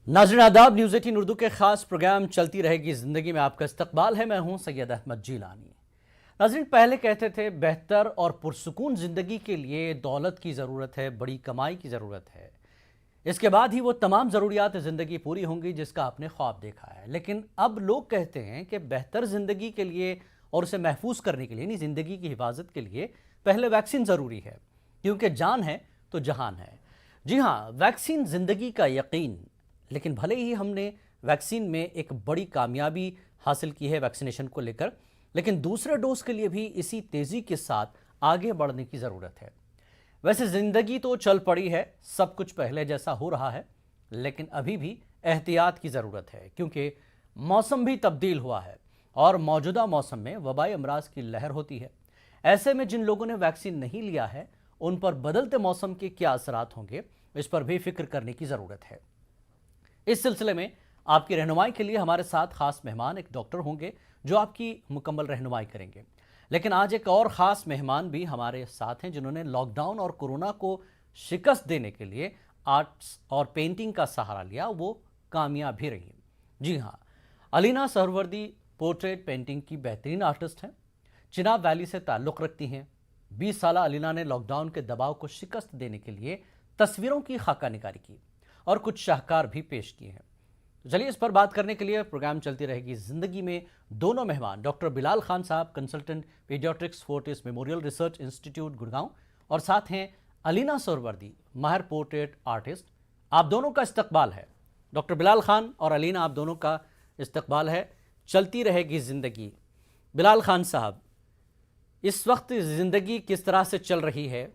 नाज़रीन आदाब, न्यूज़ 18 उर्दू के ख़ास प्रोग्राम चलती रहेगी ज़िंदगी में आपका इस्तकबाल है। मैं हूं सैयद अहमद जीलानी। नाज़रीन, पहले कहते थे बेहतर और पुरसुकून ज़िंदगी के लिए दौलत की ज़रूरत है, बड़ी कमाई की ज़रूरत है। इसके बाद ही वो तमाम ज़रूरियात ज़िंदगी पूरी होंगी जिसका आपने ख्वाब देखा है। लेकिन अब लोग कहते हैं कि बेहतर ज़िंदगी के लिए और उसे महफूज करने के लिए, नहीं, ज़िंदगी की हिफाजत के लिए पहले वैक्सीन ज़रूरी है, क्योंकि जान है तो जहान है। जी हाँ, वैक्सीन ज़िंदगी का यकीन। लेकिन भले ही हमने वैक्सीन में एक बड़ी कामयाबी हासिल की है वैक्सीनेशन को लेकर, लेकिन दूसरे डोज के लिए भी इसी तेज़ी के साथ आगे बढ़ने की ज़रूरत है। वैसे ज़िंदगी तो चल पड़ी है, सब कुछ पहले जैसा हो रहा है, लेकिन अभी भी एहतियात की ज़रूरत है, क्योंकि मौसम भी तब्दील हुआ है और मौजूदा मौसम में वबाई अमराज की लहर होती है। ऐसे में जिन लोगों ने वैक्सीन नहीं लिया है, उन पर बदलते मौसम के क्या असरात होंगे, इस पर भी फिक्र करने की ज़रूरत है। इस सिलसिले में आपकी रहनुमाई के लिए हमारे साथ खास मेहमान एक डॉक्टर होंगे जो आपकी मुकम्मल रहनुमाई करेंगे। लेकिन आज एक और ख़ास मेहमान भी हमारे साथ हैं जिन्होंने लॉकडाउन और कोरोना को शिकस्त देने के लिए आर्ट्स और पेंटिंग का सहारा लिया, वो कामयाब भी रही। जी हाँ, अलीना सहरवर्दी पोर्ट्रेट पेंटिंग की बेहतरीन आर्टिस्ट हैं। चिनाब वैली से ताल्लुक़ रखती हैं। 20 साल अलीना ने लॉकडाउन के दबाव को शिकस्त देने के लिए तस्वीरों की खाका निगारी की और कुछ शाहकार भी पेश किए हैं। तो चलिए, इस पर बात करने के लिए प्रोग्राम चलती रहेगी ज़िंदगी में दोनों मेहमान डॉक्टर बिलाल खान साहब, consultant paediatrics Fortis memorial research institute Gurgaon, और साथ हैं अलीना सहरवर्दी, माहिर पोर्ट्रेट आर्टिस्ट। आप दोनों का इस्तकबाल है। डॉक्टर बिलाल खान और अलीना, आप दोनों का इस्तकबाल है। चलती रहेगी ज़िंदगी। बिलाल खान साहब, इस वक्त ज़िंदगी किस तरह से चल रही है,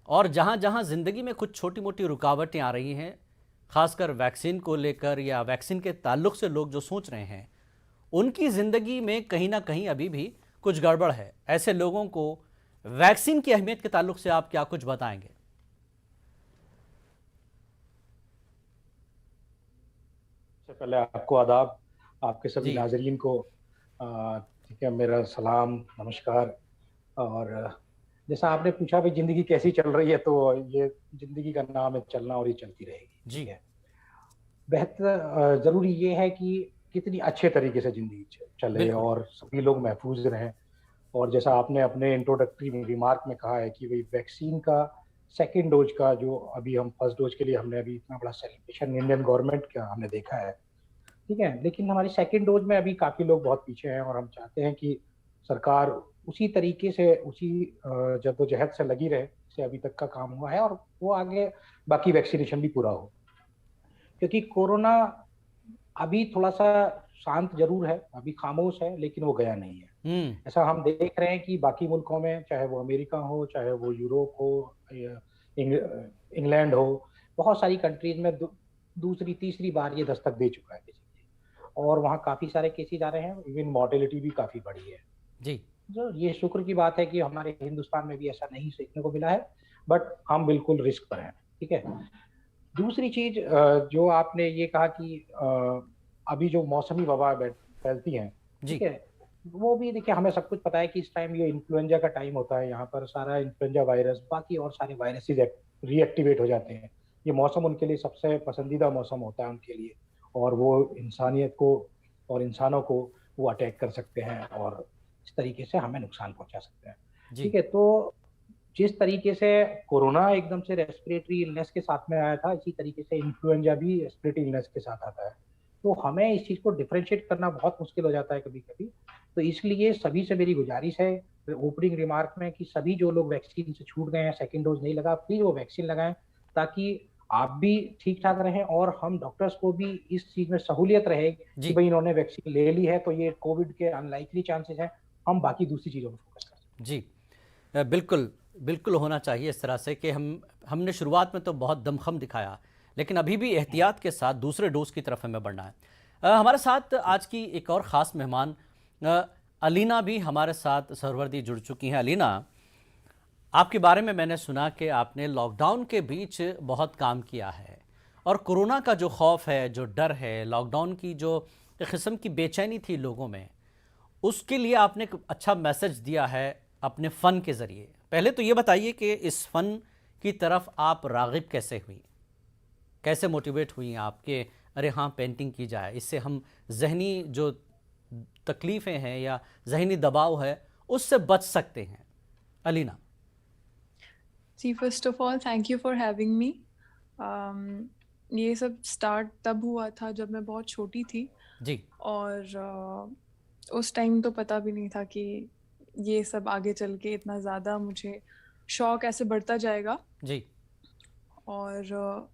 और जहाँ जहाँ ज़िंदगी में कुछ छोटी मोटी रुकावटें आ रही हैं, खासकर वैक्सीन को लेकर या वैक्सीन के ताल्लुक से लोग जो सोच रहे हैं, उनकी ज़िंदगी में कहीं ना कहीं अभी भी कुछ गड़बड़ है। ऐसे लोगों को वैक्सीन की अहमियत के ताल्लुक से आप क्या कुछ बताएंगे? सबसे पहले आपको आदाब, आपके सभी जी। नाजरीन को ठीक है, मेरा सलाम, नमस्कार। और जैसा आपने पूछा भाई ज़िंदगी कैसी चल रही है, तो ये ज़िंदगी का नाम है चलना और ये चलती रहेगी। जी। ठीक है, बेहतर ज़रूरी ये है कि कितनी अच्छे तरीके से ज़िंदगी चले बिल्कुल। और सभी लोग महफूज रहें। और जैसा आपने अपने इंट्रोडक्टरी रिमार्क में कहा है कि भाई वैक्सीन का सेकेंड डोज का जो अभी हम फर्स्ट डोज के लिए हमने अभी इतना बड़ा सेलिब्रेशन इंडियन गवर्नमेंट का हमने देखा है, ठीक है, लेकिन हमारी सेकेंड डोज में अभी काफ़ी लोग बहुत पीछे हैं और हम चाहते हैं कि सरकार उसी तरीके से उसी जद्दोजहद से लगी रहे जैसे अभी तक का काम हुआ है, और वो आगे बाकी वैक्सीनेशन भी पूरा हो, क्योंकि कोरोना अभी थोड़ा सा शांत जरूर है, अभी खामोश है, लेकिन वो गया नहीं है। ऐसा हम देख रहे हैं कि बाकी मुल्कों में, चाहे वो अमेरिका हो, चाहे वो यूरोप हो, या इंग्लैंड हो, बहुत सारी कंट्रीज में दूसरी तीसरी बार ये दस्तक दे चुका है बेसिकली, और वहाँ काफ़ी सारे केसेज आ रहे हैं, इवन मॉर्टेलिटी भी काफ़ी बढ़ी है। जी। जो ये शुक्र की बात है कि हमारे हिंदुस्तान में भी ऐसा नहीं सीखने को मिला है, बट हम बिल्कुल रिस्क पर हैं। ठीक है, दूसरी चीज जो आपने ये कहा कि अभी जो मौसमी वबा फैलती हैं, ठीक जी। है, वो भी देखिए हमें सब कुछ पता है कि इस टाइम ये इन्फ्लुएंजा का टाइम होता है, यहाँ पर सारा इन्फ्लुएंजा वायरस बाकी और सारे वायरसेस रीएक्टिवेट हो जाते हैं। ये मौसम उनके लिए सबसे पसंदीदा मौसम होता है उनके लिए, और वो इंसानियत को और इंसानों को वो अटैक कर सकते हैं और इस तरीके से हमें नुकसान पहुंचा सकते हैं। जी। ठीक है, तो जिस तरीके से कोरोना एकदम से रेस्पिरेटरी इलनेस के साथ में आया था, इसी तरीके से इन्फ्लुएंजा भी रेस्पिरेटरी इलनेस के साथ आता है। तो हमें इस चीज़ को डिफरेंशिएट करना बहुत मुश्किल हो जाता है कभी-कभी। तो इसलिए सभी से मेरी गुजारिश है ओपनिंग रिमार्क में कि सभी जो लोग वैक्सीन से छूट गए हैं, सेकंड डोज नहीं लगा, प्लीज़ वो वैक्सीन लगाएँ, ताकि आप भी ठीक-ठाक रहें और हम डॉक्टर्स को भी इस चीज़ में सहूलियत रहे कि जी। भई इन्होंने वैक्सीन ले ली है, तो ये कोविड के अनलाइकली चांसेस हैं, हम बाकी दूसरी चीज़ों में फोकस कर सकते जी। बिल्कुल, बिल्कुल होना चाहिए इस तरह से कि हमने शुरुआत में तो बहुत दमख़म दिखाया, लेकिन अभी भी हैं। एहतियात के साथ दूसरे डोज़ की तरफ हमें बढ़ना है। हमारे साथ आज की एक और ख़ास मेहमान अ, अलीना भी हमारे साथ सहरवर्दी जुड़ चुकी हैं। अलीना, आपके बारे में मैंने सुना कि आपने लॉकडाउन के बीच बहुत काम किया है, और कोरोना का जो खौफ है, जो डर है, लॉकडाउन की जो एक किस्म की बेचैनी थी लोगों में, उसके लिए आपने एक अच्छा मैसेज दिया है अपने फ़न के ज़रिए। पहले तो ये बताइए कि इस फ़न की तरफ आप राग़िब कैसे हुई? कैसे मोटिवेट हुई आप कि अरे हाँ पेंटिंग की जाए, इससे हम जहनी जो तकलीफ़ें हैं या जहनी दबाव है उससे बच सकते हैं? अलीना। जी, first of all thank you for having me. ये सब स्टार्ट तब हुआ था जब मैं बहुत छोटी थी, जी। और उस टाइम तो पता भी नहीं था कि ये सब आगे चल के इतना ज़्यादा मुझे शौक ऐसे बढ़ता जाएगा। जी। और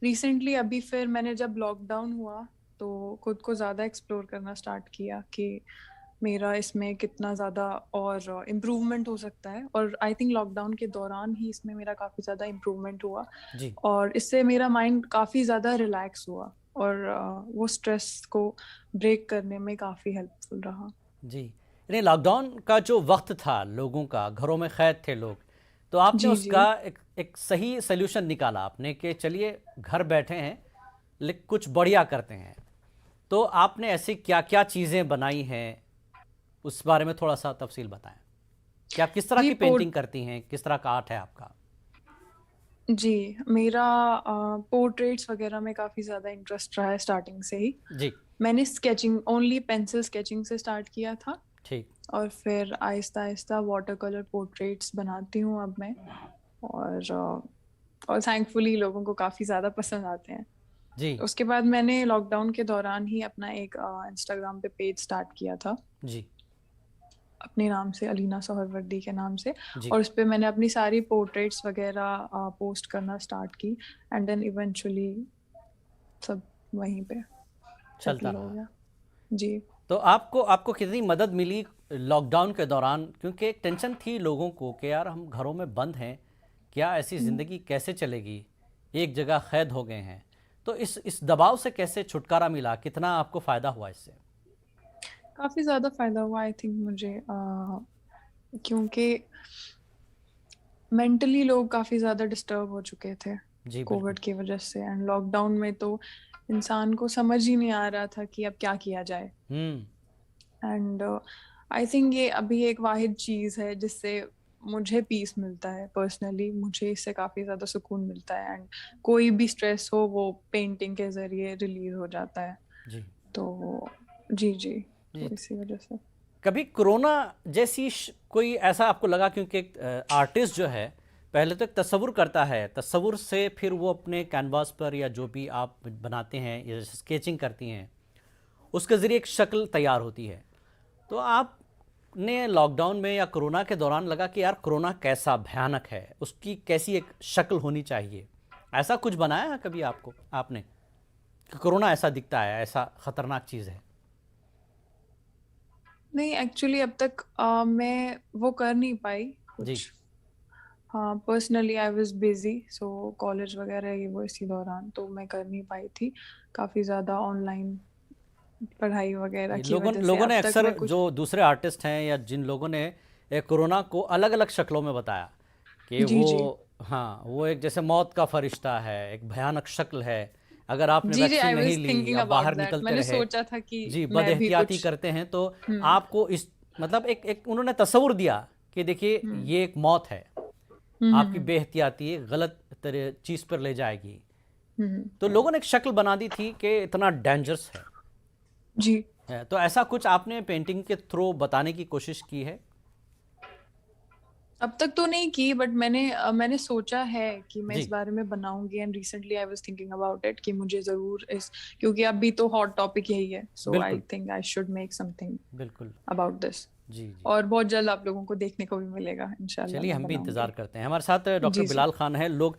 रिसेंटली अभी फिर मैंने जब लॉकडाउन हुआ तो खुद को ज़्यादा एक्सप्लोर करना स्टार्ट किया कि मेरा इसमें कितना ज़्यादा और इम्प्रूवमेंट हो सकता है, और आई थिंक लॉकडाउन के दौरान ही इसमें मेरा काफ़ी ज़्यादा इम्प्रूवमेंट हुआ, जी। और इससे मेरा माइंड काफ़ी ज़्यादा रिलैक्स हुआ, और वो स्ट्रेस को ब्रेक करने में काफ़ी हेल्पफुल रहा। जी, यानी लॉकडाउन का जो वक्त था, लोगों का घरों में कैद थे लोग, तो आपने जी उसका जी एक सही सल्यूशन निकाला आपने कि चलिए घर बैठे हैं लेकिन कुछ बढ़िया करते हैं। तो आपने ऐसी क्या क्या चीज़ें बनाई हैं, उस बारे में थोड़ा सा तफसील बताएं कि आप किस तरह जी की पेंटिंग करती हैं, किस तरह का आर्ट है आपका? जी, मेरा पोर्ट्रेट्स वगैरह में काफ़ी ज़्यादा इंटरेस्ट रहा है स्टार्टिंग से ही। जी। मैंने स्केचिंग, ओनली पेंसिल स्केचिंग से स्टार्ट किया था, ठीक। और फिर Aahista Aahista water colour portraits बनाती हूँ अब मैं, और थैंकफुली लोगों को काफ़ी ज़्यादा पसंद आते हैं। जी। उसके बाद मैंने लॉकडाउन के दौरान ही अपना एक इंस्टाग्राम पे पेज स्टार्ट किया था, जी। अपने नाम से, अलीना सोहरवर्दी के नाम से, जी। और उस पे मैंने अपनी सारी पोर्ट्रेट्स वगैरह पोस्ट करना स्टार्ट की, एंड देन इवेंचुअली सब वहीं पे चलता सेटल हो रहा। गया। जी तो आपको आपको कितनी मदद मिली लॉकडाउन के दौरान? क्योंकि एक टेंशन थी लोगों को कि यार हम घरों में बंद हैं, क्या ऐसी ज़िंदगी कैसे चलेगी, एक जगह कैद हो गए हैं। तो इस दबाव से कैसे छुटकारा मिला, कितना आपको फ़ायदा हुआ इससे? काफ़ी ज़्यादा फ़ायदा हुआ आई थिंक मुझे, क्योंकि मेंटली लोग काफ़ी ज़्यादा डिस्टर्ब हो चुके थे जी बिल्कुल। कोविड की वजह से, एंड लॉकडाउन में तो इंसान को समझ ही नहीं आ रहा था कि अब क्या किया जाए। हम्म। एंड आई थिंक ये अभी एक वाहिद चीज़ है जिससे मुझे पीस मिलता है, पर्सनली मुझे इससे काफ़ी ज़्यादा सुकून मिलता है, एंड कोई भी स्ट्रेस हो वो पेंटिंग के ज़रिए रिलीज हो जाता है। जी। तो जी जी, जी। तो इसी वजह से। कभी कोरोना जैसी कोई ऐसा आपको लगा? क्योंकि एक आर्टिस्ट जो है पहले तो एक तस्वुर करता है, तस्वुर से फिर वो अपने कैनवास पर या जो भी आप बनाते हैं या स्केचिंग करती हैं उसके ज़रिए एक शक्ल तैयार होती है। तो आपने लॉकडाउन में या कोरोना के दौरान लगा कि यार कोरोना कैसा भयानक है, उसकी कैसी एक शक्ल होनी चाहिए, ऐसा कुछ बनाया है कभी आपको आपने कि कोरोना ऐसा दिखता है, ऐसा ख़तरनाक चीज़ है? नहीं, एक्चुअली अब तक मैं वो कर नहीं पाई जी। कुछ। हाँ, personally I was busy, so college वगैरह ये वो इसी दौरान तो मैं कर नहीं पाई थी, काफ़ी ज़्यादा ऑनलाइन पढ़ाई वगैरह की लोगों वजह से लोगों अब ने तक अक्सर मैं कुछ। जो दूसरे आर्टिस्ट हैं या जिन लोगों ने कोरोना को अलग अलग शक्लों में बताया कि जी वो, जी हाँ वो एक जैसे मौत का फरिश्ता है, एक भयानक शक्ल है, अगर आपने जी जी, वैक्सीन आई नहीं वाज ली थिंकिंग अब अबाउट बाहर दैट, निकलते मैंने रहे, सोचा था कि जी बद मैं भी एहतियाती कुछ। करते हैं, तो हम्म आपको इस मतलब एक उन्होंने तस्वुर दिया कि देखिए हम्म ये एक मौत है, आपकी हम्म बेहतियाती एक गलत तरह चीज़ पर ले जाएगी। हम्म, तो लोगों ने एक शक्ल बना दी थी कि इतना डेंजरस जी। है। तो ऐसा कुछ आपने पेंटिंग के थ्रू बताने की कोशिश की है? अब तक तो नहीं की, बट मैंने सोचा है कि मैं इस जी बारे में बनाऊंगी, and recently I was thinking about it कि मुझे ज़रूर इस, क्योंकि अभी तो हॉट टॉपिक यही है, सो आई बिल्कुल। Think I should make something बिल्कुल। अबाउट दिस, जी जी। और बहुत जल्द आप लोगों को देखने को भी मिलेगा, इंशाल्लाह चलिए मैं हम भी बनाऊंगी। इंतज़ार करते हैं। हमारे साथ डॉक्टर जी जी बिलाल खान हैं। लोग,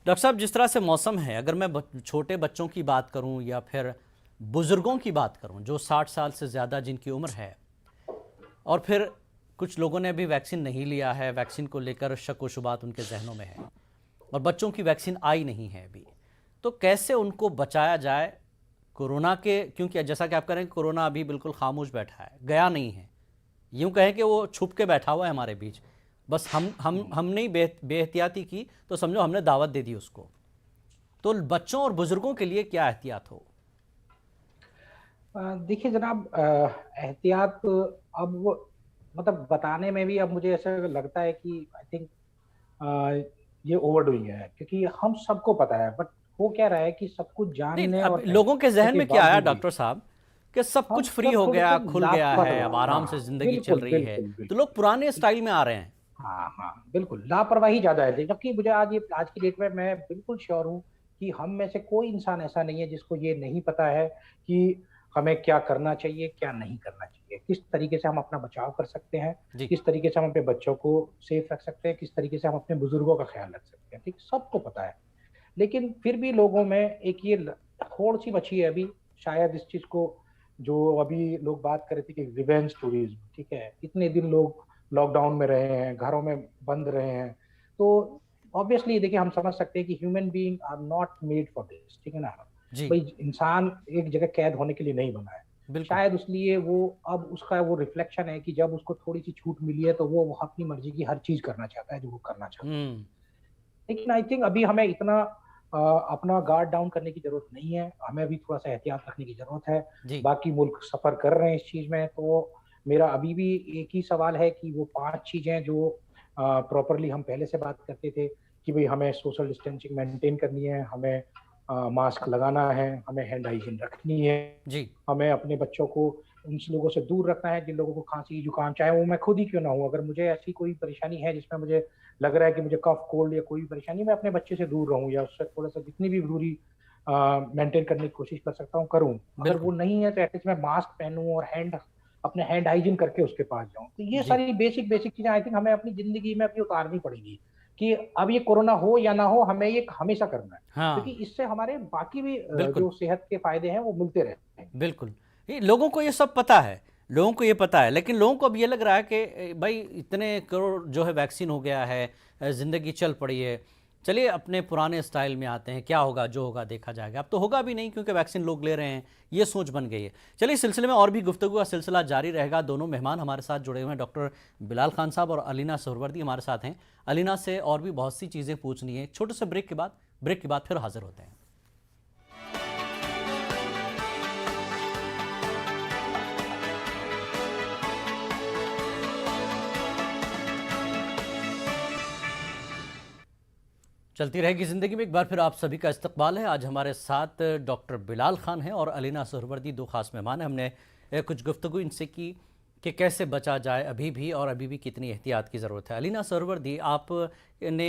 डॉक्टर साहब जिस तरह से मौसम है, अगर मैं छोटे बच्चों की बात करूं या फिर बुज़ुर्गों की बात करूं जो 60 साल से ज़्यादा जिनकी उम्र है, और फिर कुछ लोगों ने अभी वैक्सीन नहीं लिया है, वैक्सीन को लेकर शक व शुबात उनके जहनों में है, और बच्चों की वैक्सीन आई नहीं है अभी, तो कैसे उनको बचाया जाए कोरोना के? क्योंकि जैसा कि आप कह रहे हैं कोरोना अभी बिल्कुल खामोश बैठा है, गया नहीं है, यूं कहें कि वो छुप के बैठा हुआ है हमारे बीच, बस हमने ही बेहतियाती की तो समझो हमने दावत दे दी उसको। तो बच्चों और बुजुर्गों के लिए क्या एहतियात हो? देखिए जनाब, एहतियात अब वो मतलब बताने में भी अब मुझे ऐसा लगता है कि आई थिंक ये ओवर डूइंग है, क्योंकि हम सबको पता है, बट हो क्या रहा है कि सब कुछ नहीं, जानने अब और लोगों के जानने जहन के में क्या आया बावजूद भी डॉक्टर साहब कि सब हम कुछ फ्री सब हो गया, मतलब खुल गया है, अब लापरवाह। आराम से हाँ, जिंदगी चल बिल्कुल रही है, बिल्कुल तो बिल्कुल। लोग पुराने स्टाइल में आ रहे हैं। हाँ हाँ बिल्कुल, लापरवाही ज्यादा है। जबकि मुझे आज की डेट में मैं बिल्कुल श्योर हूँ कि हम में से कोई इंसान ऐसा नहीं है जिसको ये नहीं पता है कि हमें क्या करना चाहिए, क्या नहीं करना चाहिए, किस तरीके से हम अपना बचाव कर सकते हैं, जी। किस तरीके से हम अपने बच्चों को सेफ रख सकते हैं, किस तरीके से हम अपने बुजुर्गों का ख्याल रख सकते हैं। ठीक, सबको पता है। लेकिन फिर भी लोगों में एक ये होड़ सी बची है अभी, शायद इस चीज को, जो अभी लोग बात कर रहे थे कि रिवेंज टूरिज्म, ठीक है, इतने दिन लोग लॉकडाउन में रहे हैं, घरों में बंद रहे हैं, तो ऑब्वियसली देखिए हम समझ सकते हैं कि human being are not made for this, ठीक है ना। जी। भाई इंसान एक जगह कैद होने के लिए नहीं बना है। बिल्कुल। शायद इसलिए वो, अब उसका वो रिफ्लेक्शन है कि जब उसको थोड़ी सी छूट मिली है तो वो अपनी मर्जी की हर चीज करना चाहता है जो वो करना चाहता है। हम्म। लेकिन आई थिंक अभी हमें इतना अपना गार्ड डाउन करने की जरूरत नहीं है, हमें अभी थोड़ा सा एहतियात रखने की जरूरत है। जी। बाकी मुल्क सफर कर रहे हैं इस चीज में, तो मेरा अभी भी एक ही सवाल है कि वो 5 चीजें जो प्रॉपरली हम पहले से बात करते थे कि भाई हमें सोशल डिस्टेंसिंग मेंटेन करनी है, हमें मास्क लगाना है, हमें हैंड हाइजीन रखनी है, जी। हमें अपने बच्चों को उन लोगों से दूर रखना है जिन लोगों को खांसी जुकाम, चाहे वो मैं खुद ही क्यों ना हूँ, अगर मुझे ऐसी कोई परेशानी है जिसमें मुझे लग रहा है कि मुझे कफ कोल्ड या कोई भी परेशानी, मैं अपने बच्चे से दूर रहूं या उससे थोड़ा सा जितनी भी दूरी मेंटेन करने की कोशिश कर सकता हूँ करूँ। अगर वो बिल्कुल। नहीं है तो एटलीस्ट मैं मास्क पहनूं और अपने हैंड हाइजीन करके उसके पास जाऊं। तो ये जी। सारी बेसिक बेसिक चीजें आई थिंक हमें अपनी जिंदगी में अभी उतारनी पड़ेगी कि अब ये कोरोना हो या ना हो, हमें ये हमेशा करना है, क्योंकि हाँ। इससे हमारे बाकी भी बिल्कुल। जो सेहत के फायदे हैं वो मिलते रहते हैं। बिल्कुल। ये लोगों को ये सब पता है, लोगों को ये पता है, लेकिन लोगों को अब ये लग रहा है कि भाई इतने करोड़ जो है वैक्सीन हो गया है, ज़िंदगी चल पड़ी है, चलिए अपने पुराने स्टाइल में आते हैं, क्या होगा जो होगा देखा जाएगा। अब तो होगा भी नहीं क्योंकि वैक्सीन लोग ले रहे हैं, ये सोच बन गई है। चलिए इस सिलसिले में और भी गुफ्तगू का सिलसिला जारी रहेगा। दोनों मेहमान हमारे साथ जुड़े हुए हैं, डॉक्टर बिलाल खान साहब और अलीना सुहरवर्दी हमारे साथ हैं। अलीना से और भी बहुत सी चीज़ें पूछनी है। छोटे से ब्रेक के बाद फिर हाजिर होते हैं। चलती रहेगी ज़िंदगी में, एक बार फिर आप सभी का इस्तकबाल है। आज हमारे साथ डॉक्टर बिलाल खान हैं और अलीना सुहरवर्दी, दो खास मेहमान हैं। हमने कुछ गुफ्तगू इनसे की कि कैसे बचा जाए अभी भी, और अभी भी कितनी एहतियात की ज़रूरत है। अलीना सुहरवर्दी, आपने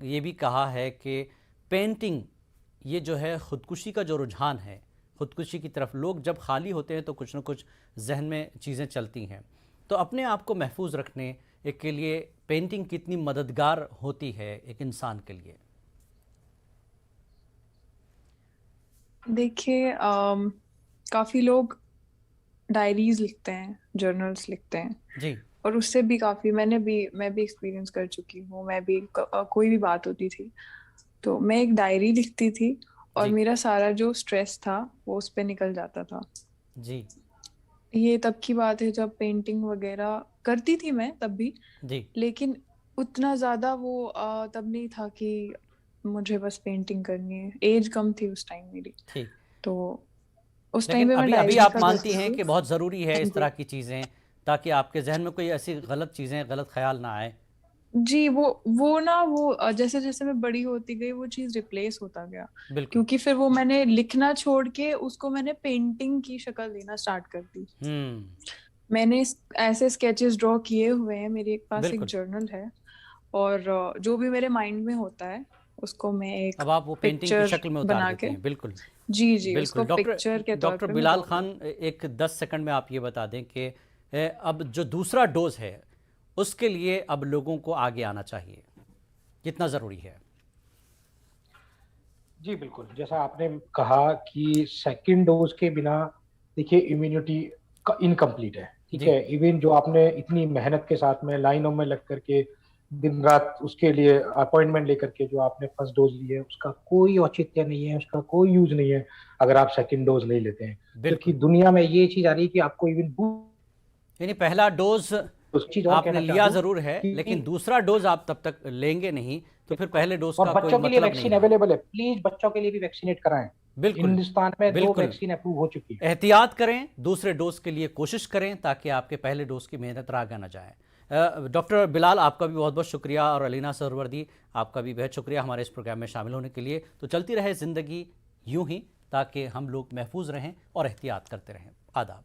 ये भी कहा है कि पेंटिंग, ये जो है ख़ुदकुशी का जो रुझान है, ख़ुदकुशी की तरफ लोग जब खाली होते हैं तो कुछ ना कुछ जहन में चीज़ें चलती हैं, तो अपने आप को महफूज रखने के लिए पेंटिंग कितनी मददगार होती है एक इंसान के लिए? देखिए, काफी लोग डायरीज लिखते हैं, जर्नल्स लिखते हैं, जी। और उससे भी काफी मैं भी एक्सपीरियंस कर चुकी हूँ। मैं भी कोई भी बात होती थी तो मैं एक डायरी लिखती थी और जी। मेरा सारा जो स्ट्रेस था वो उस पे निकल जाता था। जी। ये तब की बात है जब पेंटिंग वगैरह करती थी मैं तब भी, जी। लेकिन उतना ज्यादा वो तब नहीं था कि मुझे बस पेंटिंग करनी है। एज कम थी उस टाइम मेरी, ठीक। तो उस टाइम लेकिन पे मैं अभी अभी डायरी आप का मानती करती हैं थी। कि बहुत ज़रूरी है हाँ इस जी। तरह की चीज़ें, ताकि आपके जहन में कोई ऐसी गलत चीज़ें, गलत ख्याल ना आए? जी, वो जैसे जैसे मैं बड़ी होती गई वो चीज रिप्लेस होता गया, बिल्कुल। क्योंकि फिर वो मैंने लिखना छोड़ के उसको मैंने पेंटिंग की शक्ल देना स्टार्ट कर दी। हम्म। मैंने ऐसे स्केचेस ड्रॉ किए हुए हैं, मेरे पास एक बिल्कुल। जर्नल है, और जो भी मेरे माइंड में होता है उसको मैं एक अब आप वो पेंटिंग की पिक्चर शक्ल में उतार बना देती के, हैं। बिल्कुल। जी जी, उसको बिल्कुल। पिक्चर के तौर डॉक्टर पे मैं बिलाल ड्रॉ खान, करती एक 10 सेकंड में आप ये बता दें कि अब जो दूसरा डोज है उसके लिए अब लोगों को आगे आना चाहिए, कितना ज़रूरी है? जी बिल्कुल, जैसा आपने कहा कि सेकंड डोज के बिना देखिए इम्यूनिटी इनकम्प्लीट है, ठीक जी। है। इवन जो आपने इतनी मेहनत के साथ में लाइनों में लग करके दिन रात उसके लिए अपॉइंटमेंट लेकर के जो आपने फर्स्ट डोज ली है, उसका कोई औचित्य नहीं है, उसका कोई यूज नहीं है अगर आप सेकंड डोज नहीं लेते हैं। क्योंकि बिल्कुल। दुनिया में ये चीज आ रही है कि आपको इवन यानी पहला डोज उस चीज और आपने कहना चाह लिया दूं ज़रूर है, लेकिन कि दूसरा डोज आप तब तक लेंगे नहीं, तो फिर पहले डोज और का कोई बच्चों के लिए मतलब नहीं वैक्सीन है। अवेलेबल है, प्लीज बच्चों के लिए भी वैक्सीनेट कराएं। बिल्कुल। हिंदुस्तान में 2 बिल्कुल। वैक्सीन अप्रूव हो चुकी है। एहतियात करें, दूसरे डोज के लिए कोशिश करें ताकि आपके पहले डोज की मेहनत रागा न जाए। डॉक्टर बिलाल, आपका भी बहुत बहुत शुक्रिया, और अलीना सहरवर्दी, आपका भी बेहद शुक्रिया हमारे इस प्रोग्राम में शामिल होने के लिए। तो चलती रहे ज़िंदगी यूं ही, ताकि हम लोग महफूज रहें और एहतियात करते रहें। आदाब।